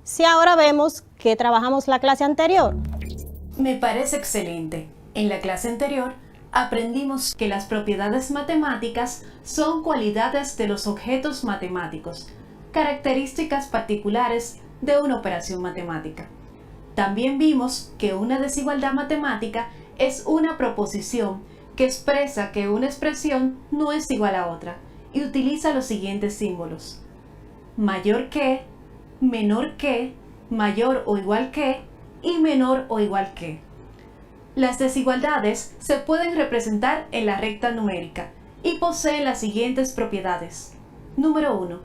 si ahora vemos que trabajamos la clase anterior? Me parece excelente. En la clase anterior aprendimos que las propiedades matemáticas son cualidades de los objetos matemáticos, características particulares de una operación matemática. También vimos que una desigualdad matemática es una proposición que expresa que una expresión no es igual a otra y utiliza los siguientes símbolos: mayor que, menor que, mayor o igual que y menor o igual que. Las desigualdades se pueden representar en la recta numérica y poseen las siguientes propiedades. Número 1.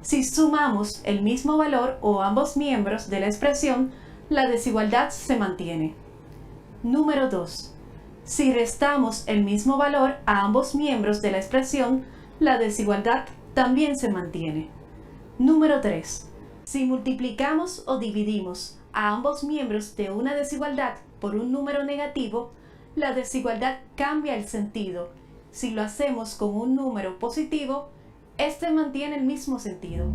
Si sumamos el mismo valor o ambos miembros de la expresión, la desigualdad se mantiene. Número 2. Si restamos el mismo valor a ambos miembros de la expresión, la desigualdad también se mantiene. Número 3. Si multiplicamos o dividimos a ambos miembros de una desigualdad por un número negativo, la desigualdad cambia el sentido. Si lo hacemos con un número positivo, este mantiene el mismo sentido.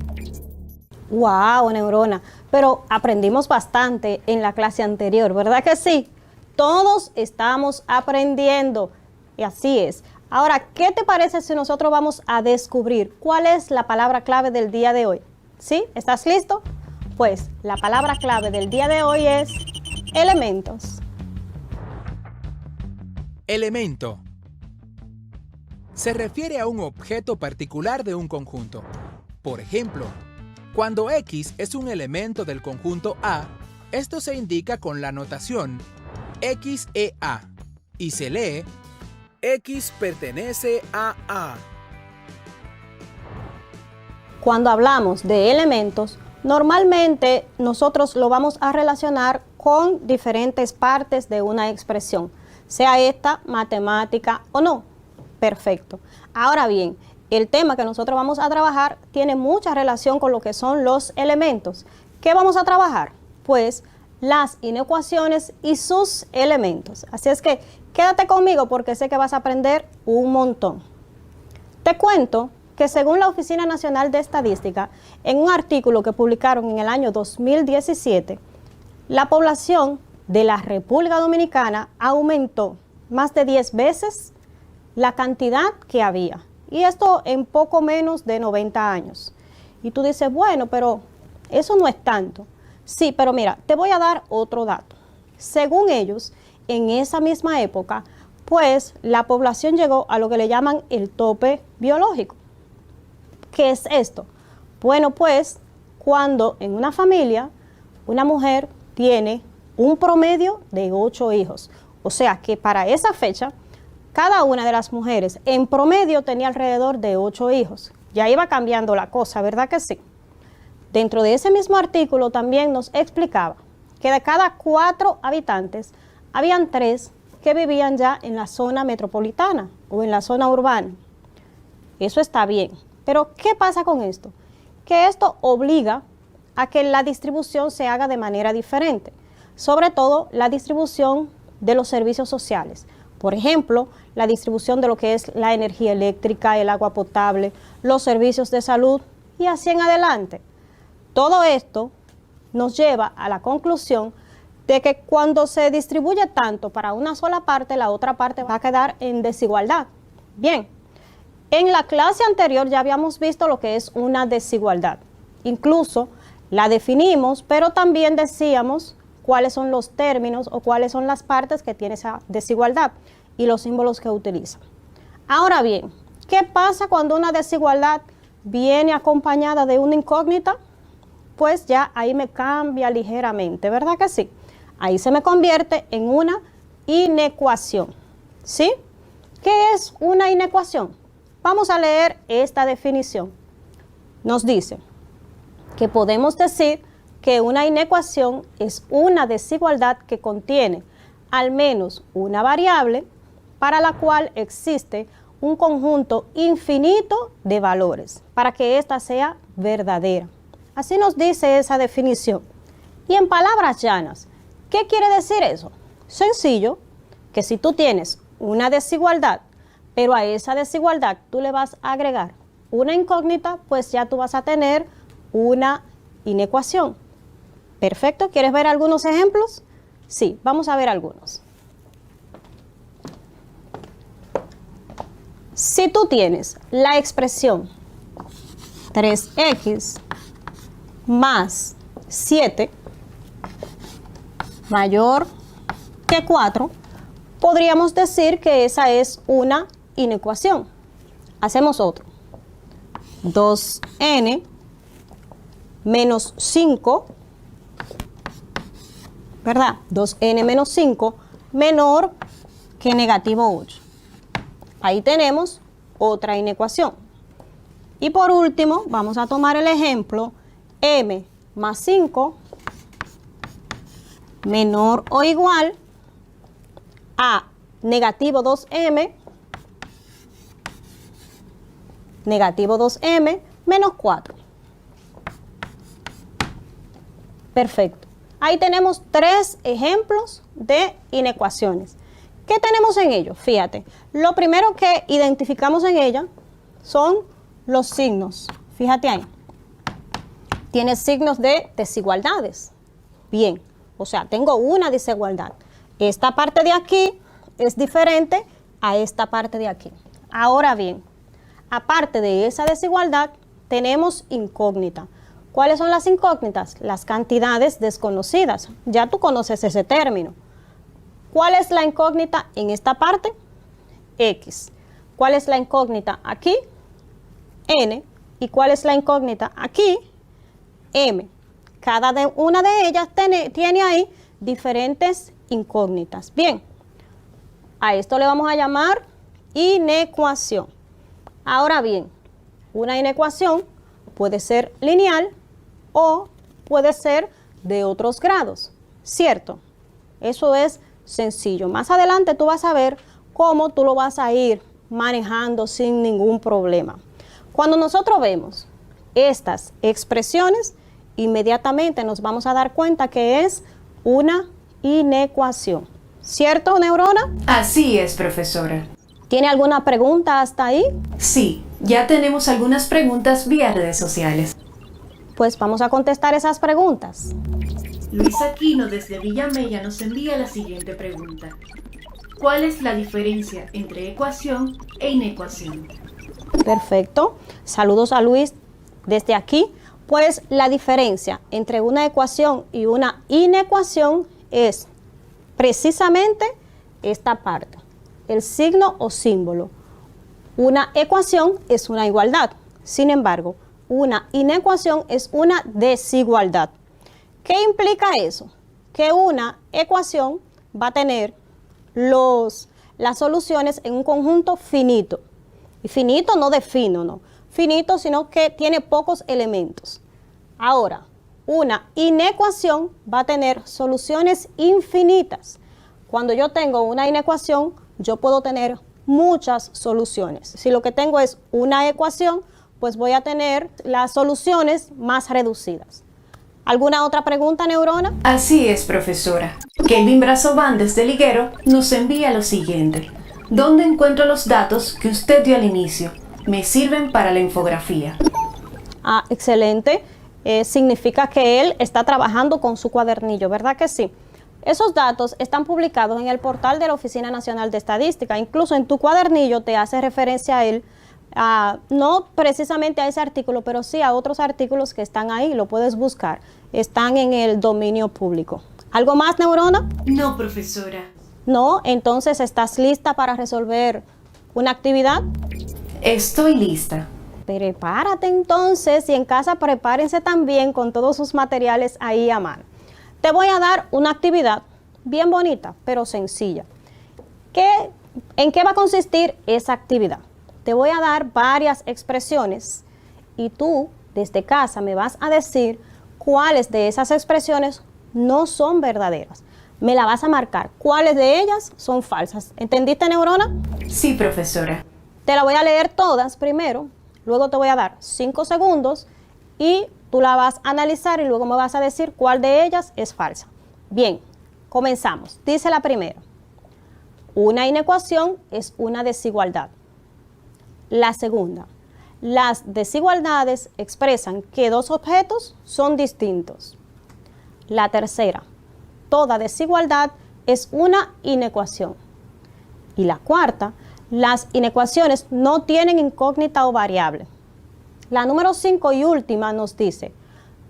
¡Wow, Neurona! Pero aprendimos bastante en la clase anterior, ¿verdad que sí? Todos estamos aprendiendo, y así es. Ahora, ¿qué te parece si nosotros vamos a descubrir cuál es la palabra clave del día de hoy? ¿Sí? ¿Estás listo? Pues la palabra clave del día de hoy es elementos. Elemento. Se refiere a un objeto particular de un conjunto. Por ejemplo, cuando X es un elemento del conjunto A, esto se indica con la notación XEA y se lee X pertenece a A. Cuando hablamos de elementos, normalmente nosotros lo vamos a relacionar con diferentes partes de una expresión, sea esta matemática o no. Perfecto. Ahora bien, el tema que nosotros vamos a trabajar tiene mucha relación con lo que son los elementos. ¿Qué vamos a trabajar? Pues las inecuaciones y sus elementos. Así es que quédate conmigo porque sé que vas a aprender un montón. Te cuento que según la Oficina Nacional de Estadística, en un artículo que publicaron en el año 2017, la población de la República Dominicana aumentó más de 10 veces la cantidad que había. Y esto en poco menos de 90 años. Y tú dices, bueno, pero eso no es tanto. Sí, pero mira, te voy a dar otro dato. Según ellos, en esa misma época, pues la población llegó a lo que le llaman el tope biológico. ¿Qué es esto? Bueno, pues cuando en una familia una mujer tiene un promedio de 8 hijos. O sea que para esa fecha, cada una de las mujeres en promedio tenía alrededor de 8 hijos. Ya iba cambiando la cosa, ¿verdad que sí? Dentro de ese mismo artículo también nos explicaba que de cada 4 habitantes, habían 3 que vivían ya en la zona metropolitana o en la zona urbana. Eso está bien, pero ¿qué pasa con esto? Que esto obliga a que la distribución se haga de manera diferente, sobre todo la distribución de los servicios sociales. Por ejemplo, la distribución de lo que es la energía eléctrica, el agua potable, los servicios de salud y así en adelante. Todo esto nos lleva a la conclusión de que cuando se distribuye tanto para una sola parte, la otra parte va a quedar en desigualdad. Bien, en la clase anterior ya habíamos visto lo que es una desigualdad. Incluso la definimos, pero también decíamos cuáles son los términos o cuáles son las partes que tiene esa desigualdad y los símbolos que utiliza. Ahora bien, ¿qué pasa cuando una desigualdad viene acompañada de una incógnita? Pues ya ahí me cambia ligeramente, ¿verdad que sí? Ahí se me convierte en una inecuación, ¿sí? ¿Qué es una inecuación? Vamos a leer esta definición. Nos dice que podemos decir que una inecuación es una desigualdad que contiene al menos una variable para la cual existe un conjunto infinito de valores para que ésta sea verdadera. Así nos dice esa definición. Y en palabras llanas, ¿qué quiere decir eso? Sencillo, que si tú tienes una desigualdad, pero a esa desigualdad tú le vas a agregar una incógnita, pues ya tú vas a tener una inecuación. Perfecto, ¿quieres ver algunos ejemplos? Sí, vamos a ver algunos. Si tú tienes la expresión 3x más 7 mayor que 4, podríamos decir que esa es una inecuación. Hacemos otro. 2n menos 5, ¿verdad? 2n menos 5 menor que negativo 8. Ahí tenemos otra inecuación. Y por último, vamos a tomar el ejemplo m más 5 menor o igual a negativo 2m menos 4. Perfecto. Ahí tenemos 3 ejemplos de inecuaciones. ¿Qué tenemos en ellos? Fíjate, lo primero que identificamos en ella son los signos. Fíjate ahí. Tiene signos de desigualdades. Bien, o sea, tengo una desigualdad. Esta parte de aquí es diferente a esta parte de aquí. Ahora bien, aparte de esa desigualdad, tenemos incógnita. ¿Cuáles son las incógnitas? Las cantidades desconocidas. Ya tú conoces ese término. ¿Cuál es la incógnita en esta parte? X. ¿Cuál es la incógnita aquí? N. ¿Y cuál es la incógnita aquí? M. Cada una de ellas tiene ahí diferentes incógnitas. Bien, a esto le vamos a llamar inecuación. Ahora bien, una inecuación puede ser lineal o puede ser de otros grados, ¿cierto? Eso es sencillo. Más adelante tú vas a ver cómo tú lo vas a ir manejando sin ningún problema. Cuando nosotros vemos estas expresiones, inmediatamente nos vamos a dar cuenta que es una inecuación. ¿Cierto, Neurona? Así es, profesora. ¿Tiene alguna pregunta hasta ahí? Sí, ya tenemos algunas preguntas vía redes sociales. Pues vamos a contestar esas preguntas. Luis Aquino desde Villamella nos envía la siguiente pregunta. ¿Cuál es la diferencia entre ecuación e inecuación? Perfecto. Saludos a Luis desde aquí. Pues la diferencia entre una ecuación y una inecuación es precisamente esta parte, el signo o símbolo. Una ecuación es una igualdad. Sin embargo, una inecuación es una desigualdad. ¿Qué implica eso? Que una ecuación va a tener las soluciones en un conjunto finito. Y finito no de fino, no. Finito, sino que tiene pocos elementos. Ahora, una inecuación va a tener soluciones infinitas. Cuando yo tengo una inecuación, yo puedo tener muchas soluciones. Si lo que tengo es una ecuación, pues voy a tener las soluciones más reducidas. ¿Alguna otra pregunta, Neurona? Así es, profesora. Kelvin Brazovan desde Liguero nos envía lo siguiente. ¿Dónde encuentro los datos que usted dio al inicio? Me sirven para la infografía. Ah, excelente. Significa que él está trabajando con su cuadernillo, ¿verdad que sí? Esos datos están publicados en el portal de la Oficina Nacional de Estadística. Incluso en tu cuadernillo te hace referencia a él, no precisamente a ese artículo, pero sí a otros artículos que están ahí, lo puedes buscar. Están en el dominio público. ¿Algo más, Neurona? No, profesora. No, entonces ¿estás lista para resolver una actividad? Estoy lista. Prepárate entonces y en casa prepárense también con todos sus materiales ahí a mano. Te voy a dar una actividad bien bonita, pero sencilla. ¿En qué va a consistir esa actividad? Te voy a dar varias expresiones y tú desde casa me vas a decir cuáles de esas expresiones no son verdaderas. Me la vas a marcar. ¿Cuáles de ellas son falsas? ¿Entendiste, Neurona? Sí, profesora. Te la voy a leer todas primero, luego te voy a dar 5 segundos y tú la vas a analizar y luego me vas a decir cuál de ellas es falsa. Bien, comenzamos. Dice la primera. Una inecuación es una desigualdad. La segunda. las desigualdades expresan que dos objetos son distintos. La tercera, toda desigualdad es una inecuación. Y la cuarta, las inecuaciones no tienen incógnita o variable. La número 5 y última nos dice,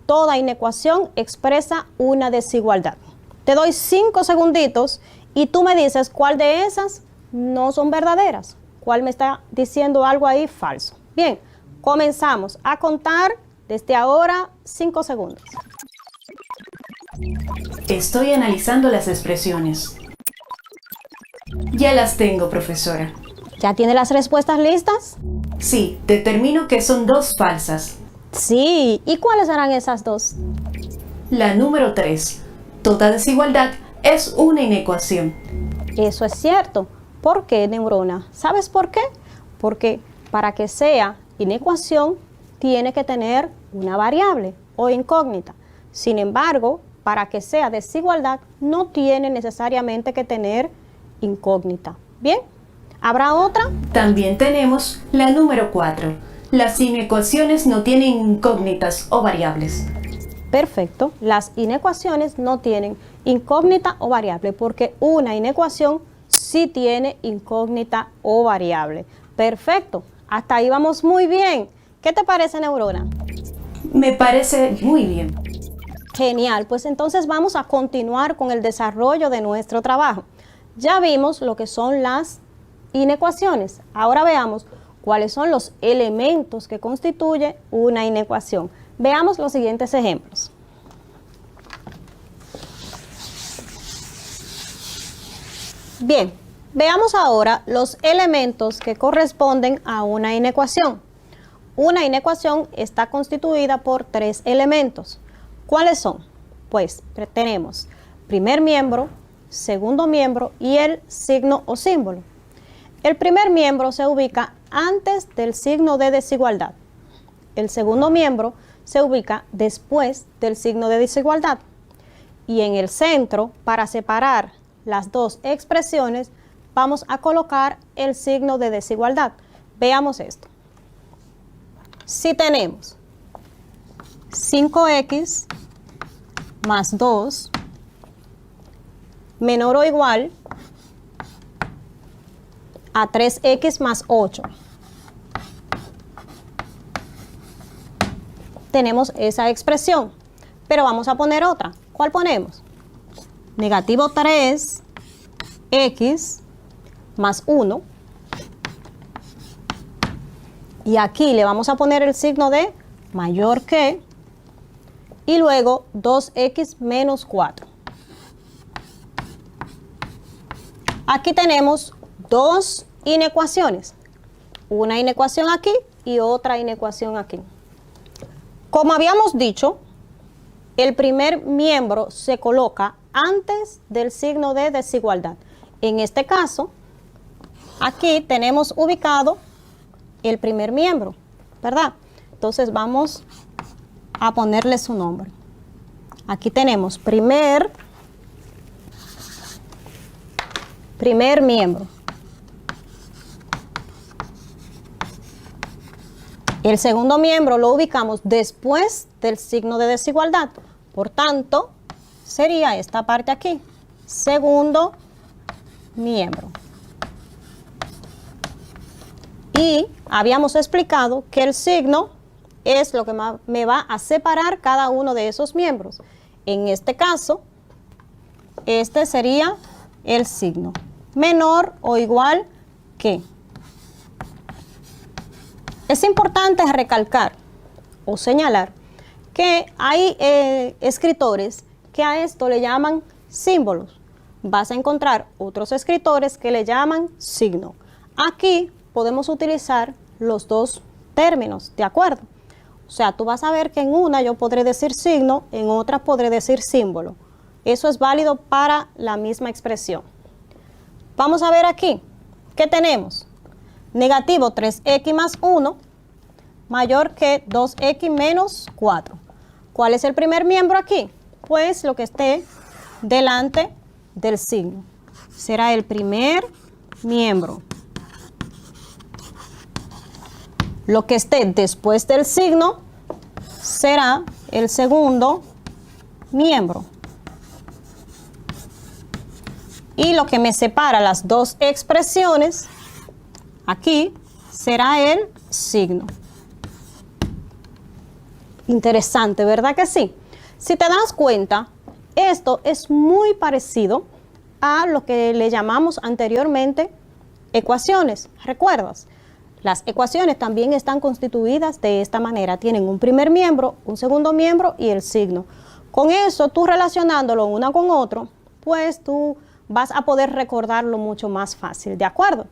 toda inecuación expresa una desigualdad. Te doy 5 segunditos y tú me dices cuál de esas no son verdaderas, cuál me está diciendo algo ahí falso. Bien, comenzamos a contar desde ahora 5 segundos. Estoy analizando las expresiones. Ya las tengo, profesora. ¿Ya tiene las respuestas listas? Sí, determino que son dos falsas. Sí, ¿y cuáles serán esas dos? La número 3. Toda desigualdad es una inecuación. Eso es cierto. ¿Por qué, Neurona? ¿Sabes por qué? Porque para que sea inecuación, tiene que tener una variable o incógnita. Sin embargo, para que sea desigualdad, no tiene necesariamente que tener incógnita. ¿Bien? ¿Habrá otra? También tenemos la número 4. Las inecuaciones no tienen incógnitas o variables. Perfecto. Las inecuaciones no tienen incógnita o variable porque una inecuación sí tiene incógnita o variable. Perfecto. Hasta ahí vamos muy bien. ¿Qué te parece, Neurona? Me parece muy bien. Genial. Pues entonces vamos a continuar con el desarrollo de nuestro trabajo. Ya vimos lo que son las inecuaciones. Ahora veamos cuáles son los elementos que constituyen una inecuación. Veamos los siguientes ejemplos. Bien, veamos ahora los elementos que corresponden a una inecuación. Una inecuación está constituida por 3 elementos. ¿Cuáles son? Pues tenemos primer miembro, segundo miembro y el signo o símbolo. El primer miembro se ubica antes del signo de desigualdad. El segundo miembro se ubica después del signo de desigualdad. Y en el centro, para separar las dos expresiones, vamos a colocar el signo de desigualdad. Veamos esto. Si tenemos 5x más 2 menor o igual a 3x más 8. Tenemos esa expresión, pero vamos a poner otra. ¿Cuál ponemos? Negativo 3x más 1. Y aquí le vamos a poner el signo de mayor que y luego 2x menos 4. Aquí tenemos dos inecuaciones. Una inecuación aquí y otra inecuación aquí. Como habíamos dicho, el primer miembro se coloca antes del signo de desigualdad. En este caso, aquí tenemos ubicado el primer miembro, ¿verdad? Entonces vamos a ponerle su nombre. Aquí tenemos primer miembro. El segundo miembro lo ubicamos después del signo de desigualdad. Por tanto, sería esta parte aquí. Segundo miembro. Y habíamos explicado que el signo es lo que me va a separar cada uno de esos miembros. En este caso, este sería el signo. Menor o igual que. Es importante recalcar o señalar que hay escritores que a esto le llaman símbolos. Vas a encontrar otros escritores que le llaman signo. Aquí podemos utilizar los dos términos, ¿de acuerdo? O sea, tú vas a ver que en una yo podré decir signo, en otra podré decir símbolo. Eso es válido para la misma expresión. Vamos a ver aquí, ¿qué tenemos? Negativo 3x más 1 mayor que 2x menos 4. ¿Cuál es el primer miembro aquí? Pues lo que esté delante del signo. Será el primer miembro. Lo que esté después del signo será el segundo miembro. Y lo que me separa las dos expresiones, aquí, será el signo. Interesante, ¿verdad que sí? Si te das cuenta, esto es muy parecido a lo que le llamamos anteriormente ecuaciones. ¿Recuerdas? Las ecuaciones también están constituidas de esta manera. Tienen un primer miembro, un segundo miembro y el signo. Con eso, tú relacionándolo una con otro, pues tú vas a poder recordarlo mucho más fácil, ¿de acuerdo?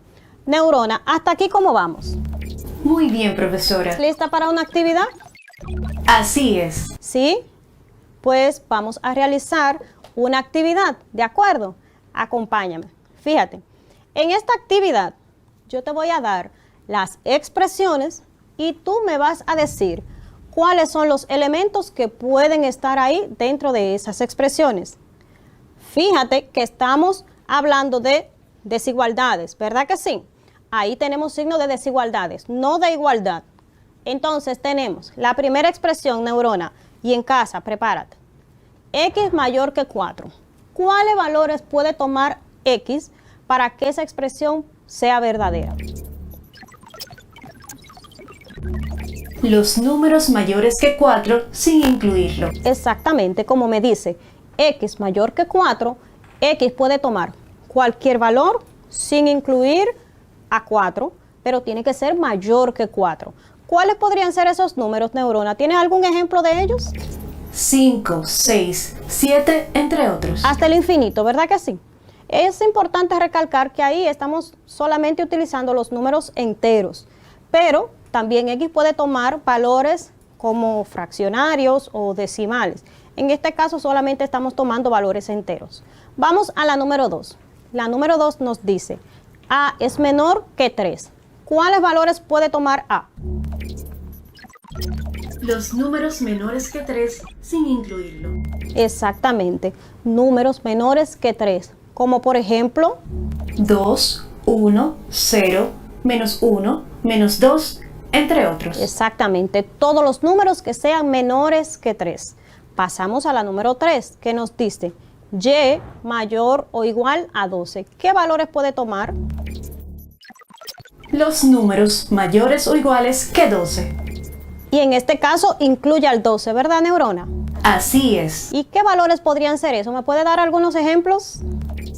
Neurona, ¿hasta aquí cómo vamos? Muy bien, profesora. ¿Lista para una actividad? Así es. ¿Sí? Pues vamos a realizar una actividad, ¿de acuerdo? Acompáñame. Fíjate, en esta actividad yo te voy a dar las expresiones y tú me vas a decir cuáles son los elementos que pueden estar ahí dentro de esas expresiones. Fíjate que estamos hablando de desigualdades, ¿verdad que sí? Ahí tenemos signo de desigualdades, no de igualdad. Entonces tenemos la primera expresión, neurona, y en casa, prepárate. X mayor que 4. ¿Cuáles valores puede tomar X para que esa expresión sea verdadera? Los números mayores que 4 sin incluirlo. Exactamente, como me dice, X mayor que 4, X puede tomar cualquier valor sin incluir a 4, pero tiene que ser mayor que 4. ¿Cuáles podrían ser esos números, neurona? ¿Tienes algún ejemplo de ellos? 5, 6, 7, entre otros. Hasta el infinito, ¿verdad que sí? Es importante recalcar que ahí estamos solamente utilizando los números enteros, pero también X puede tomar valores como fraccionarios o decimales. En este caso solamente estamos tomando valores enteros. Vamos a la número 2. La número 2 nos dice, A es menor que 3. ¿Cuáles valores puede tomar A? Los números menores que 3 sin incluirlo. Exactamente, números menores que 3, como por ejemplo 2, 1, 0, menos 1, menos 2, entre otros. exactamente, todos los números que sean menores que 3. Pasamos a la número 3, que nos dice Y mayor o igual a 12. ¿Qué valores puede tomar? Los números mayores o iguales que 12. Y en este caso incluye al 12, ¿verdad, neurona? Así es. ¿Y qué valores podrían ser eso? ¿Me puede dar algunos ejemplos?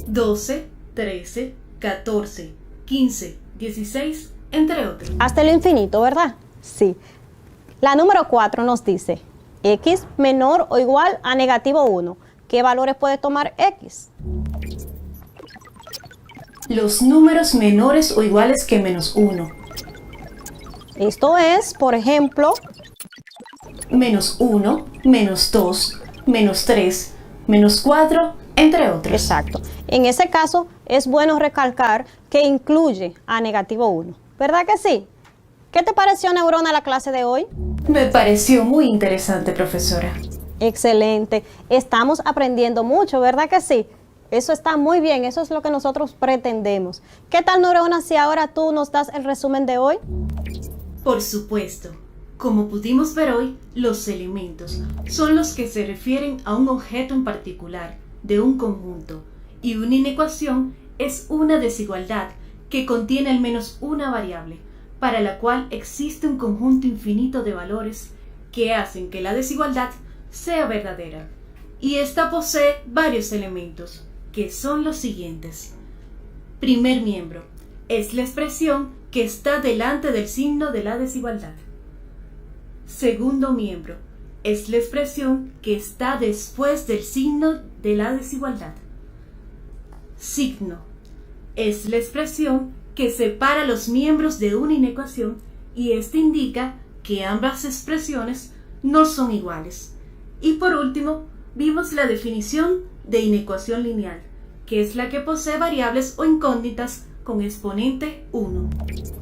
12, 13, 14, 15, 16, entre otros. Hasta el infinito, ¿verdad? Sí. La número 4 nos dice X menor o igual a negativo 1. ¿Qué valores puede tomar X? Los números menores o iguales que menos 1. Esto es, por ejemplo, Menos 1, menos 2, menos 3, menos 4, entre otros. exacto. En ese caso, es bueno recalcar que incluye a negativo 1. ¿Verdad que sí? ¿Qué te pareció, neurona, la clase de hoy? Me pareció muy interesante, profesora. Excelente. Estamos aprendiendo mucho, ¿verdad que sí? Eso está muy bien, eso es lo que nosotros pretendemos. ¿Qué tal, neurona, si ahora tú nos das el resumen de hoy? Por supuesto. Como pudimos ver hoy, los elementos son los que se refieren a un objeto en particular, de un conjunto, y una inecuación es una desigualdad que contiene al menos una variable, para la cual existe un conjunto infinito de valores que hacen que la desigualdad sea verdadera. Y esta posee varios elementos, que son los siguientes. Primer miembro, es la expresión que está delante del signo de la desigualdad. Segundo miembro, es la expresión que está después del signo de la desigualdad. Signo, es la expresión que separa los miembros de una inecuación y esto indica que ambas expresiones no son iguales. Y por último, vimos la definición de inecuación lineal, que es la que posee variables o incógnitas con exponente 1.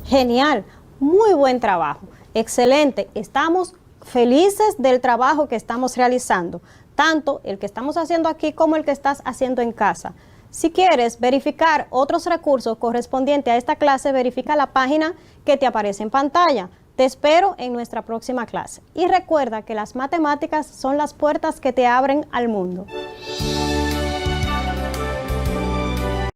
Genial, muy buen trabajo, excelente. Estamos felices del trabajo que estamos realizando, tanto el que estamos haciendo aquí como el que estás haciendo en casa. Si quieres verificar otros recursos correspondientes a esta clase, verifica la página que te aparece en pantalla. Te espero en nuestra próxima clase y recuerda que las matemáticas son las puertas que te abren al mundo.